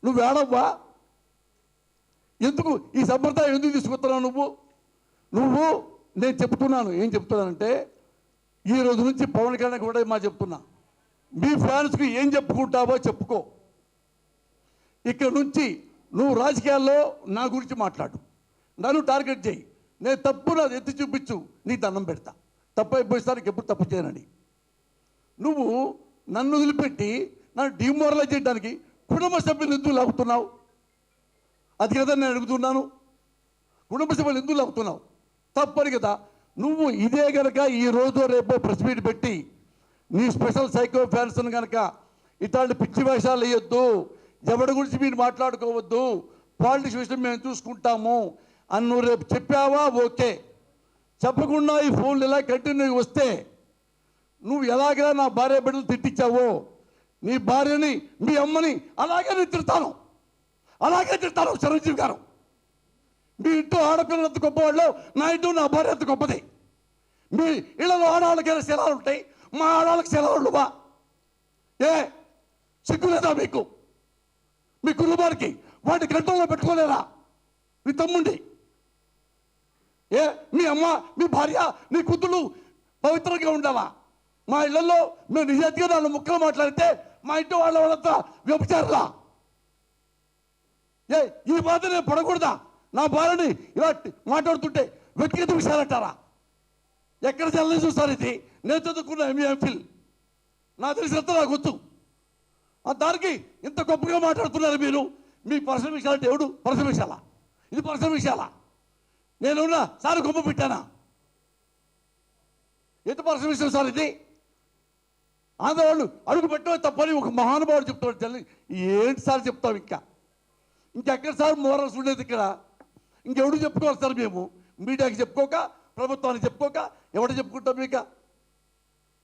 నువ్వు ఏడవ్వా? ఎందుకు ఈ సంప్రదాయం ఎందుకు తీసుకొస్తున్నావు నువ్వు? నేను చెప్తున్నాను, ఏం చెప్తున్నానంటే ఈ రోజు నుంచి పవన్ కళ్యాణ్ కూడా మా చెప్తున్నా, మీ ఫ్యాన్స్కి ఏం చెప్పుకుంటావో చెప్పుకో. ఇక్కడ నుంచి నువ్వు రాజకీయాల్లో నా గురించి మాట్లాడు, నన్ను టార్గెట్ చేయి. నేను తప్పు నాది ఎత్తి చూపించు, నీ దండం పెడతా. తప్పు అయిపోయిస్తానికి ఎప్పుడు తప్పు చేయనండి. నువ్వు నన్ను వదిలిపెట్టి నన్ను డిమోరలైజ్ చేయడానికి కుటుంబ సభ్యులు ఎందుకు లాగుతున్నావు? అది కదా నేను అడుగుతున్నాను. కుటుంబ సభ్యులు ఎందుకు లాగుతున్నావు? తప్పని కదా. నువ్వు ఇదే కనుక ఈ రోజు రేపో ప్రెస్ మీట్ పెట్టి నీ స్పెషల్ సైకో ఫ్యాన్స్ను కనుక ఇట్లాంటి పిచ్చి వేషాలు వేయొద్దు, ఎవరి గురించి మీరు మాట్లాడుకోవద్దు, పాలిటిక్స్ విషయం మేము చూసుకుంటాము అని నువ్వు రేపు చెప్పావా ఓకే. చెప్పకుండా ఈ ఫోన్లు ఇలా కంటిన్యూ వస్తే నువ్వు ఎలాగా నా భార్య బిడ్డలు తిట్టించావో నీ భార్యని మీ అమ్మని అలాగే నేను తిడతాను, అలాగే తిడతాను. చిరంజీవి గారు, మీ ఇంట్లో ఆడపిల్లలు ఎంత గొప్పవాళ్ళు, నా ఇంట్లో నా భార్య ఎంత గొప్పది. మీ ఇళ్ళలో ఆడవాళ్ళకైనా శిలాలు ఉంటాయి, మా ఆడవాళ్ళకి శిలాలు ఉండవా? ఏ సిగ్గు లేదా మీకు? మీ కుటుంబానికి వాటి కంట్రోల్లో పెట్టుకోలేరా? మీ తమ్ముండి ఏ మీ అమ్మ మీ భార్య నీ కూతుళ్ళు పవిత్రంగా ఉండవా? మా ఇళ్లలో మేము నిజాయితీగా నాలుగు ముక్కలు మాట్లాడితే మా ఇంటి వాళ్ళంతా వ్యభిచారులా? ఏ ఈ బాధ నేను పడకూడదా? నా భార్యని ఇలా మాట్లాడుతుంటే వ్యక్తిగత విషయాలు అంటారా? ఎక్కడ జల్లని చూస్తారు? ఇది నేను చదువుకున్న ఎంఫిల్, నాకు తెలిసినంత నాకు వచ్చు. దానికి ఇంత గొప్పగా మాట్లాడుతున్నారు మీరు. మీ పర్సనల్ విషయాలు అంటే ఎవడు పర్సనల్ విషయాలా? ఇది పర్సనల్ విషయాలా? నేనున్నా సార్ గొప్ప పెట్టానా? ఎంత పర్సనల్ విషయం సార్ ఇది? ఆంధ్రవాళ్ళు అడుగు పెట్టడం తప్పని ఒక మహానుభావుడు చెప్తాడు. జల్లి ఏంటి సార్ చెప్తాం? ఇంకెక్కడ సార్ మోరల్స్ ఉండేది ఇక్కడ? ఇంకెవడు చెప్పుకోవాలి సార్? మేము మీడియాకి చెప్పుకోక, ప్రభుత్వానికి చెప్పుకోక ఎవడు చెప్పుకుంటాం? మీకు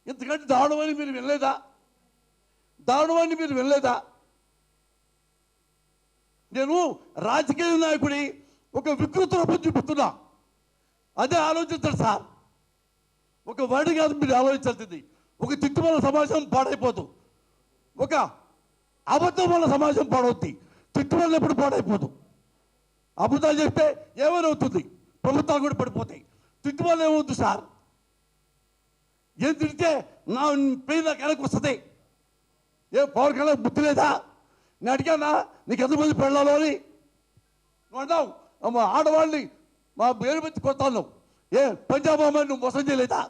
ఇంతకంటే దారుణమని మీరు వినలేదా? దారుణమని మీరు వినలేదా? నేను రాజకీయ నాయకుడి ఒక వికృత రూపం చూపిస్తున్నా. అదే ఆలోచించండి సార్. ఒక వర్డ్ కాదు మీరు ఆలోచించాల్సింది. ఒక తిట్టు వల్ల సమాజం పాడైపోదు, ఒక అబద్ధం వల్ల సమాజం పాడవుద్ది. తిట్టు వల్ల ఎప్పుడు పాడైపోదు. అబద్ధాలు చెప్తే ఏమైనా అవుతుంది, ప్రభుత్వాలు కూడా పడిపోతాయి. తిట్టు వల్ల ఏమవుద్దు సార్? ఏం తిడితే నా పెయిన్ నాకు వెనక్కి వస్తుంది. ఏ పవర్ కళ్యాణ్ బుద్ధి లేదా? నేను అడిగానా నీకు ఎంతమంది పెళ్ళాలో అని? నువ్వు అన్నావు ఆడవాళ్ళని మా పేరు పెట్టి కొడతాను. ఏ పంజాబ్ అమ్మాయి నువ్వు మోసం చేయలేదా?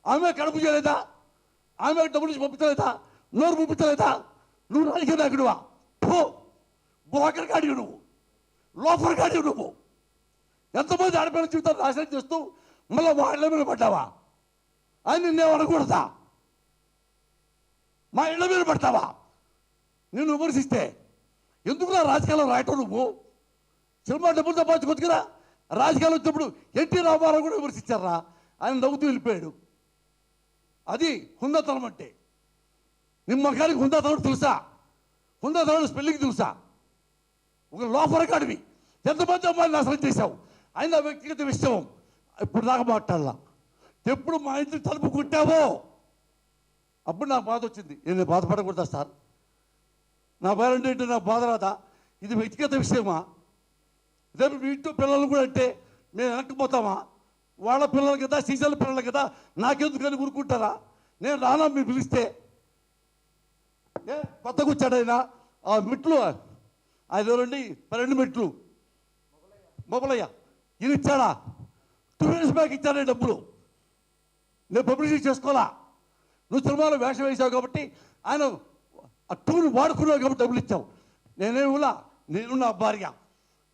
ఆమె కడుపు చేయలేదా? ఆమె డబ్బులు నుంచి పంపించలేదా? నోరు పంపించలేదా? నువ్వు రాజకీయ నాయకుడువా? బ్రోకర్ గాడివి నువ్వు, లోఫర్ గాడివి నువ్వు. ఎంతమంది ఆడపిల్లల జీవితాలు నాశనం చేస్తూ మళ్ళీ వాళ్ళ మీద పడ్డావా అని నిన్నేమనకూడదా? మా ఇళ్ళ మీద పడతావా? నేను విమర్శిస్తే ఎందుకు నా రాజకీయాల్లో రాయటం? నువ్వు సినిమా డబ్బులు సంపాదించుకోవచ్చు కదా. రాజకీయాలు వచ్చినప్పుడు ఎన్టీ రామారావు కూడా విమర్శించారా? ఆయన నవ్వుతూ వెళ్ళిపోయాడు. అది హుందాతనం అంటే. నిమ్మకానికి హుందాతనం తెలుసా? హుందాతనం స్పెల్లింగ్ తెలుసా? ఒక లోఫర్ కాడివి ఎంతమంది అమ్మాయిని నాశనం చేశావు. ఆయన వ్యక్తిగత విషయం ఇప్పుడు దాకా మాట్లాడాల. ఎప్పుడు మా ఇంటి తలుపు కుట్టావో అప్పుడు నాకు బాధ వచ్చింది. నేను బాధపడకూడదా సార్? నా పేరెంట్ ఏంటి, నాకు బాధ రాదా? ఇది వ్యక్తిగత విషయమా? రేపు మీ ఇంట్లో పిల్లలు కూడా అంటే మేము వెనక్కిపోతామా? వాళ్ళ పిల్లలు కదా, సీజన్ల పిల్లలు కదా, నాకెందుకని ఊరుకుంటారా? నేను రానా మీరు పిలిస్తే? కొత్తగా వచ్చాడైనా ఆ మెట్లు ఆయన ఎవరండి, 12 మెట్లు మొబలయ్య ఇది ఇచ్చాడా? 2 years బ్యాక్ ఇచ్చాడే డబ్బులు. నేను పబ్లిసిటీ చేసుకోవాలా? నువ్వు సినిమాలో వేషం వేసావు కాబట్టి ఆయన ఆ టూని వాడుకున్నావు కాబట్టి డబ్బులు ఇచ్చావు. నేనేమిలా, నేను నా భార్య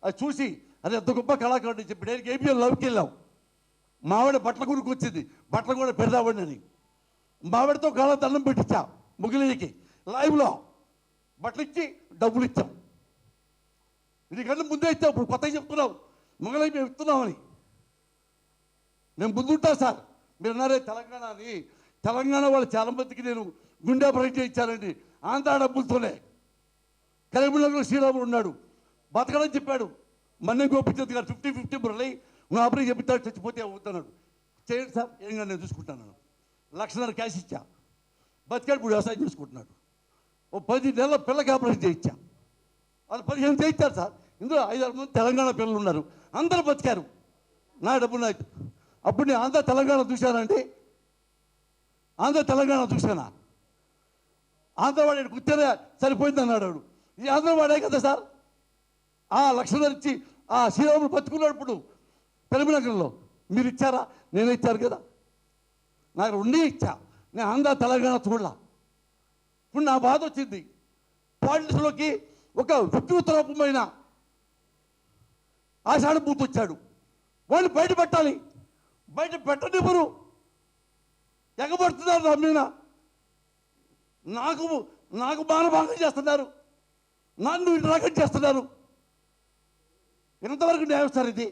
అది చూసి అది ఎంత గొప్ప కళాకారుడు చెప్పి నేను ఏబిఎల్ లవ్కి వెళ్ళాం. మావిడ బట్టల గురికి వచ్చింది, బట్టలు కూడా పెడదామని అని మావిడతో కాళ్ళ దండం పెట్టించా ముగిలికి లైవ్లో బట్టలు ఇచ్చి డబ్బులు ఇచ్చాం. నీకంటే ముందే ఇచ్చావు, ఇప్పుడు కొత్తగా చెప్తున్నావు మొగలై మేము ఇస్తున్నామని. నేను ముందుంటా సార్. మీరు అన్నారే తెలంగాణ అని. తెలంగాణ వాళ్ళు చాలామందికి నేను గుండె పరీక్ష ఇచ్చానండి ఆంధ్ర డబ్బులతోనే. కరీంనగర్లో శ్రీరాముడు ఉన్నాడు, బతకడని చెప్పాడు. మన్నే గోపించదు గారు 50-50 మురళి నువ్వు ఆపరేషన్ చెప్తాడు, చచ్చిపోతే అవుతున్నాడు. చేయండి సార్, ఏం కానీ నేను చూసుకుంటాను. 1,00,000 క్యాష్ ఇచ్చా, బతికాడు. ఇప్పుడు వ్యవసాయం చేసుకుంటున్నాడు. ఓ 10 నెలల పిల్లకి ఆపరేషన్ చేయించా, వాళ్ళు 15 చేయించారు సార్. ఇందులో 5-6 మంది తెలంగాణ పిల్లలు ఉన్నారు, అందరూ బతికారు. నా డబ్బు నాకు. అప్పుడు నేను ఆంధ్ర తెలంగాణ చూశానండి. ఆంధ్ర తెలంగాణ చూశానా? ఆంధ్రవాడు కూర్చొనే సరిపోయింది అన్నాడు వాడు. ఈ ఆంధ్రవాడే కదా సార్. ఆ 1,00,000 ఇచ్చి ఆ శ్రీరాముడు బతుకున్నాడు ఇప్పుడు కరీంనగర్లో. మీరు ఇచ్చారా? నేను ఇచ్చారు కదా. నాకు 2 ఇచ్చా. నేను ఆంధ్ర తెలంగాణ చూడలా. ఇప్పుడు నా బాధ వచ్చింది. పాలిటిక్స్లోకి ఒక వికృతరూపమైన ఆషాఢభూతి వచ్చాడు. వాళ్ళు బయట పెట్టాలి, బయట పెట్టనివ్వరు. ఎగబడుతున్నారు నా మీద. నాకు మానభంగం చేస్తున్నారు, నన్ను ఇంటరాగం చేస్తున్నారు. ఎంతవరకు న్యాయం సార్ ఇది?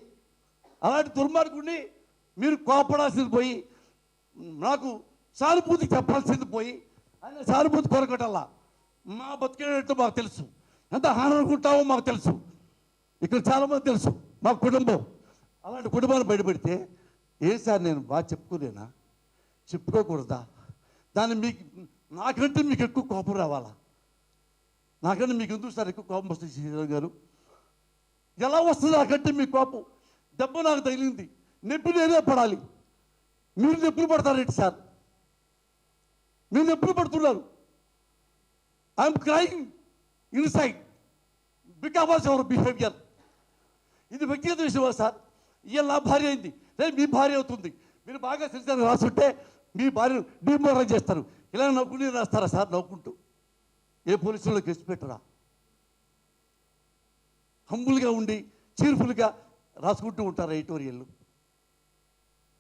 అలాంటి దుర్మార్గుడిని మీరు కోపడాల్సింది పోయి నాకు సానుభూతి చెప్పాల్సింది పోయి ఆయన సానుభూతి కొరకటల్లా. మా బతికేటట్టు మాకు తెలుసు, ఎంత హాననుకుంటామో మాకు తెలుసు. ఇక్కడ చాలామంది తెలుసు మా కుటుంబం. అలాంటి కుటుంబాన్ని బయటపెడితే ఏ సార్ నేను బాగా చెప్పుకోలేనా? చెప్పుకోకూడదా? దాన్ని మీకు నాకంటే మీకు ఎక్కువ కోపం రావాలా? నాకంటే మీకు ఎందుకు సార్ ఎక్కువ కోపం వస్తుంది శ్రీరామ్ గారు? ఎలా వస్తుంది నాకంటే మీ కోపం? దెబ్బ నాకు తగిలింది, నొప్పి నేనే పడాలి. మీరు నొప్పులు పడతారేంటి సార్? మీరు నొప్పులు పడుతున్నారు. I'm crying inside because of your behaviour. ఇది వ్యక్తిగత విషయమా సార్? ఇవాళ నా భార్య అయింది, రేపు మీ భార్య అవుతుంది. మీరు బాగా తెలిసిన రాసుంటే మీ భార్యను డిమోరల్ చేస్తారు. ఇలా నవ్వుకుని రాస్తారా సార్? నవ్వుకుంటూ ఏ పోలీసుల్లో కేసు పెట్టరా? హంబుల్గా ఉండి చీర్ఫుల్గా రాసుకుంటూ ఉంటారా ఎడిటోరియల్లు?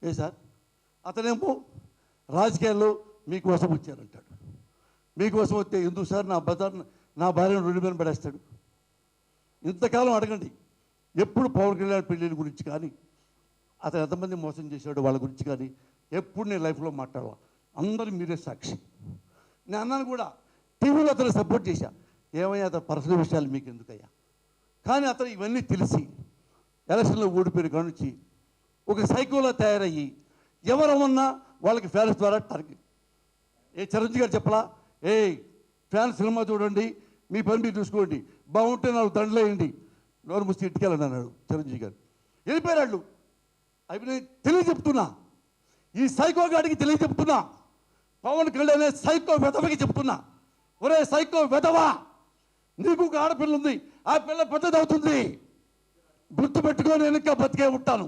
ఏ సార్? అతనేమో రాజకీయాల్లో మీకోసం వచ్చారంటాడు. మీకోసం వస్తే ఎందుకు సార్ నా భార్యను 2 మీద పడేస్తాడు? ఇంతకాలం అడగండి, ఎప్పుడు పవన్ కళ్యాణ్ పెళ్ళిళ్ళ గురించి కానీ అతను ఎంతమంది మోసం చేశాడు వాళ్ళ గురించి కానీ ఎప్పుడు నేను లైఫ్లో మాట్లాడాల. అందరూ మీరే సాక్షి. నేను అన్నాను కూడా, టీవీలో అతను సపోర్ట్ చేశా. ఏమయ్యా అతను పర్సనల్ విషయాలు మీకు ఎందుకయ్యా? కానీ అతను ఇవన్నీ తెలిసి ఎలక్షన్లో ఓడిపోయిన కాడ నుంచి ఒక సైకోలో తయారయ్యి ఎవరమన్నా వాళ్ళకి ఫ్యాన్స్ ద్వారా టార్గెట్. చిరంజీవి గారు చెప్పలా, ఫ్యాన్స్ సినిమా చూడండి, మీ పని మీరు చూసుకోండి, బాగుంటే నాకు దండలు వేయండి, నోరు ముసి ఇంటికెళ్ళండి అన్నాడు చిరంజీవి గారు. వెళ్ళిపోయాడు. అవి నేను తెలియజెప్తున్నా, ఈ సైకో గాడికి తెలియజెప్తున్నా, పవన్ కళ్యాణ్ అనే సైకో వెధవకి చెప్తున్నా, ఒరే సైకో వెధవా, నీకు ఒక ఆడపిల్ల ఉంది, ఆ పిల్ల పెద్దదవుతుంది, గుర్తుపెట్టుకొని నేను ఇంకా బతికే ఉంటాను,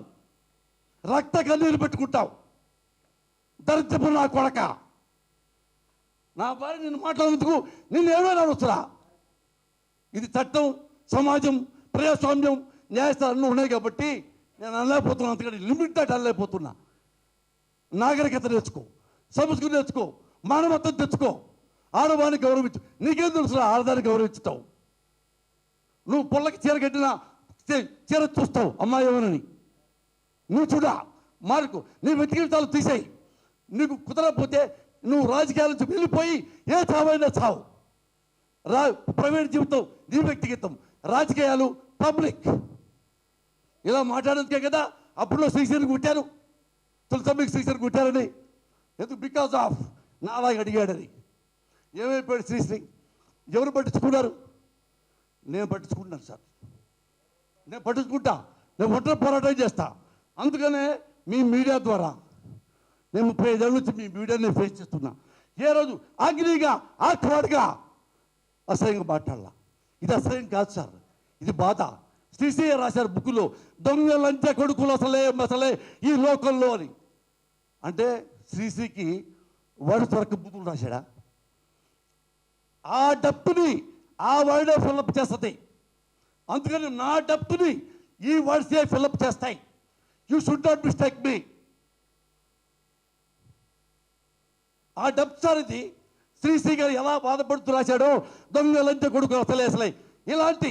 రక్త కన్నీరు పెట్టుకుంటావు, దరిద్రపు నా కొడక. నా భార్య నిన్ను మాట్లాడేందుకు నిన్ను ఏమైనా వస్తురా? ఇది చట్టం, సమాజం, ప్రజాస్వామ్యం, న్యాయస్థానం అన్నీ ఉన్నాయి కాబట్టి నేను అనలేకపోతున్నా. అంతకంటే లిమిట్ దాటి అనలేకపోతున్నా. నాగరికత నేర్చుకో, సంస్కృతి నేర్చుకో, మానవత్వం తెచ్చుకో. ఆడవాన్ని గౌరవించు. నీకేం తెలుసు ఆడదాన్ని గౌరవించుతావు? నువ్వు పొల్లకి చీర కట్టినా చీర చూస్తావు అమ్మాయి ఏమనని. నువ్వు చూడా మార్కు, నీ వ్యక్తిగతాలు తీసేయి. నీకు కుదరకపోతే నువ్వు రాజకీయాల నుంచి వెళ్ళిపోయి ఏ చావైనా చావు. ప్రైవేట్ జీవితం నీ వ్యక్తిగతం, రాజకీయాలు పబ్లిక్. ఇలా మాట్లాడేందుకే కదా అప్పుడు శ్రీశ్రీని కుట్టారు, తులసమ్మికి శ్రీశ్రీని కుట్టారని. ఎందుకు? బికాజ్ ఆఫ్ నాలాగా అడిగాడని. ఏమైపోయాడు శ్రీశ్రీ? ఎవరు పట్టించుకున్నారు? నేను పట్టించుకుంటాను సార్, నేను పట్టించుకుంటా. నేను ఒంటరి పోరాటం చేస్తా. అందుకనే మీ మీడియా ద్వారా నేను 35 ఏళ్ళ నుంచి మీ మీడియాని ఫేస్ చేస్తున్నా. ఏ రోజు అగ్నిగా ఆక్వాడ్గా అసహ్యంగా మాట్లాడాల. ఇది అసహ్యం కాదు సార్, ఇది బాధ. శ్రీశ్రీ రాశారు బుక్కులో, దొంగ లంచ కొడుకులు అసలే ఈ లోకంలో అని. అంటే శ్రీశ్రీకి వాడు త్వరకు బుద్ధులు రాశాడా? ఆ డప్పుని ఆ వర్డే ఫిల్అప్ చేస్తుంది. అందుకని నా డప్పుని ఈ వర్డ్సే ఫిల్అప్ చేస్తాయి. యూ షుడ్ నాట్ మిస్టేక్ మీ. ఆ డబ్ సార్ ఇది. శ్రీశ్రీ గారు ఎలా బాధపడుతూ రాశాడో, దొంగ లంచ కొడుకులు అసలే ఇలాంటి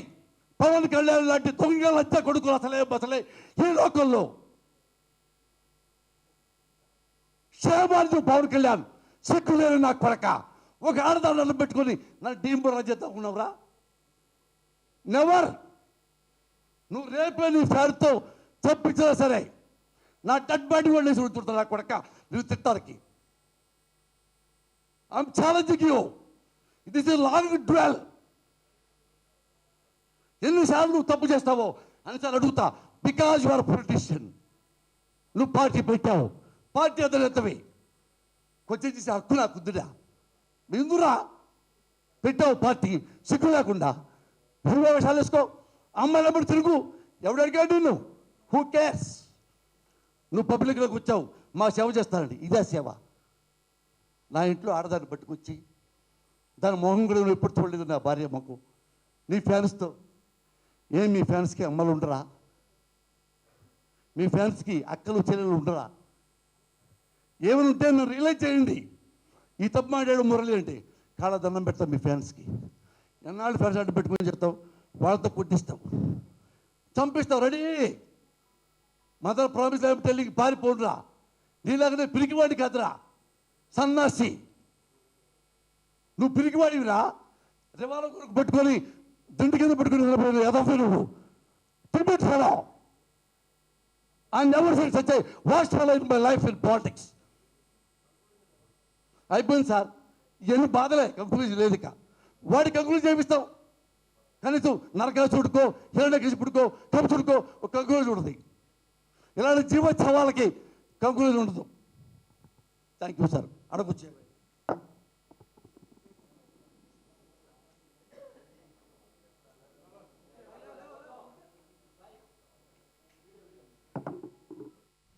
పవన్ కళ్యాణ్ లాంటి దొంగ లంచ కొడుకులు అసలే ఈ లోకంలో. క్షేమాన్ని పవన్ కళ్యాణ్ సిక్కులేని నా కొరక ఒక ఆడదాన్ని పెట్టుకొని నన్ను డీంబు రాజ్యత ఉన్నావురా? నెవర్. నువ్వు రేపే నీ ఫ్యాన్తో చెప్పించినా సరే నా డెడ్ బాడీ వాళ్ళు వేసి ఉంటుంటా నా కొడక నువ్వు తిట్టానికి. I'm challenging you. This is long duel. ఎన్నిసార్లు నువ్వు తప్పు చేస్తావో అనిసార్లు అడుగుతా. Because you are politician. నువ్వు పార్టీ పెట్టావు, పార్టీ అదనెత్తవి. కొంచెం చేసే హక్కు నాకు ఉందిరా. ఎందురా పెట్టావు పార్టీ సిగ్గు లేకుండా? హీరో వేషాలు వేసుకో, అమ్మాయిలప్పుడు తిరుగు. ఎవడు అడిగాడు నిన్ను? Who cares? నువ్వు పబ్లిక్లోకి వచ్చావు, మా సేవ చేస్తానండి. ఇదే సేవ. నా ఇంట్లో ఆడదాన్ని పట్టుకొచ్చి దాని మొహం కూడా నువ్వు ఎప్పుడు చూడలేదు నా భార్య మాకు. నీ ఫ్యాన్స్తో ఏం మీ ఫ్యాన్స్కి అమ్మలు ఉండరా? మీ ఫ్యాన్స్కి అక్కలు చెల్లెలు ఉండరా? ఏమైనా ఉంటే నన్ను రియలైజ్ చేయండి. ఈ తప్పు మాట్లాడు మురళి అంటే కాళ్ళ దండం పెడతాం మీ ఫ్యాన్స్కి. ఎన్నాళ్ళు ఫ్యాన్స్ అడ్డు పెట్టుకొని చెప్తావు, వాళ్ళతో కొట్టిస్తావు, చంపిస్తావు. రెడీ మదర్ ప్రామిస్ తల్లికి పారిపోడురా. నీలాగనే పిరికివాడి కాదురా సన్నాసి. నువ్వు పిరికివాడివిరా. రివాల్వర్ కొరకు పెట్టుకొని దిండు కింద పెట్టుకుని నిలబడి ఎదఫై నువ్వు tribute fellow. I never seen such a worst fellow in my life in politics. అయిపోయింది సార్. ఇవన్నీ బాధలే, కంక్లూజన్ లేదు. ఇక వాడి కంక్లూజన్ చేపిస్తాం. కనీసం నరకాసుడికో హిరణ్యకశిపుడికో కంసుడికో ఒక కంక్లూజన్ ఉంటుంది. ఇలాంటి జీవోత్సవాలకి కంక్లూజన్ ఉండదు. Thank you sir. అడగొచ్చే